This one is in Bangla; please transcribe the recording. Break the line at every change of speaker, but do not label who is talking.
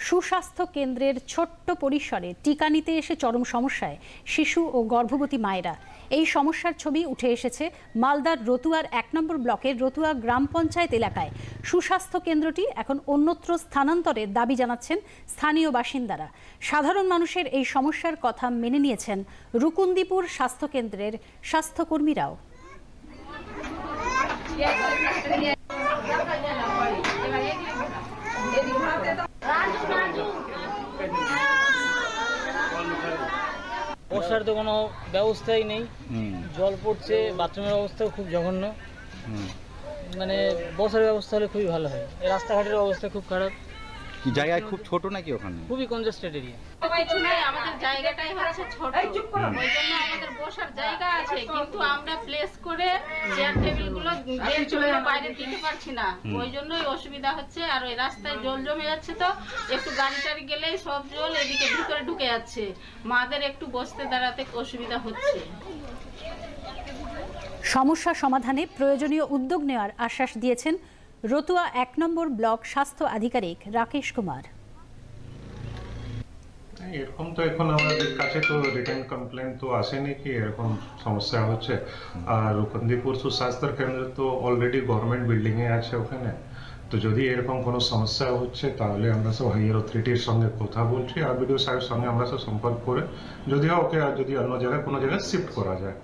সুস্বাস্থ্য কেন্দ্রের ছোট্ট পরিসরে টিকা নিতে এসে চরম সমস্যায় শিশু ও গর্ভবতী মায়েরা। এই সমস্যার ছবি উঠে এসেছে মালদার রতুয়ার ১ নম্বর ব্লকের রতুয়া গ্রাম পঞ্চায়েত এলাকায়। সুস্বাস্থ্য কেন্দ্রটি এখন অন্যত্র স্থানান্তরের দাবি জানাচ্ছেন স্থানীয় বাসিন্দারা। সাধারণ মানুষের এই সমস্যার কথা মেনে নিয়েছেন রুকুন্দিপুর স্বাস্থ্যকেন্দ্রের স্বাস্থ্যকর্মীরাও।
বসার তো কোনো ব্যবস্থাই নেই, জল পড়ছে, বাথরুমের অবস্থাও খুব জঘন্য। মানে বসার ব্যবস্থা হলে খুবই ভালো হয়। রাস্তাঘাটের অবস্থা খুব খারাপ।
কি জায়গায় খুব ছোট নাকি ওখানে?
খুবই কনজেস্টেড এরিয়া।
কিছু নাই, আমাদের জায়গাটাই হচ্ছে ছোট, ওই জন্য আমাদের বসার জায়গা আছে কিন্তু আমরা প্লেস করে চেয়ার টেবিলগুলো বেঞ্চগুলো বাইরে দিতে পারছি না, ওই জন্যই অসুবিধা হচ্ছে। আর ওই রাস্তায় জল জমে যাচ্ছে, তো একটু গাড়ি টাড়ি গেলেই সব জল এদিকে ভিতরে ঢুকে যাচ্ছে, মাদের একটু বসতে দাঁড়াতে অসুবিধা হচ্ছে।
সমস্যা সমাধানে প্রয়োজনীয় উদ্যোগ নেওয়ার আশ্বাস দিয়েছেন রতুয়া ১ নম্বর ব্লক স্বাস্থ্য আধিকারিক রাকেশ কুমার।
এরকম তো এখন আমাদের কাছে তো রিটার্ন কমপ্লেন তো আসেনি কি এরকম সমস্যা হচ্ছে। আর রুকুন্দিপুর সুস্বাস্থ্য কেন্দ্র তো অলরেডি গভর্নমেন্ট বিল্ডিং এ আছে ওখানে, তো যদি এরকম কোনো সমস্যা হচ্ছে তাহলে আমরা সব হাইয়ার অথরিটির সঙ্গে কথা বলছি আর বিডিও সাহেবের সঙ্গে আমরা সব সম্পর্ক করে যদি ওকে আর যদি অন্য জায়গায় কোনো জায়গায় শিফট করা যায়।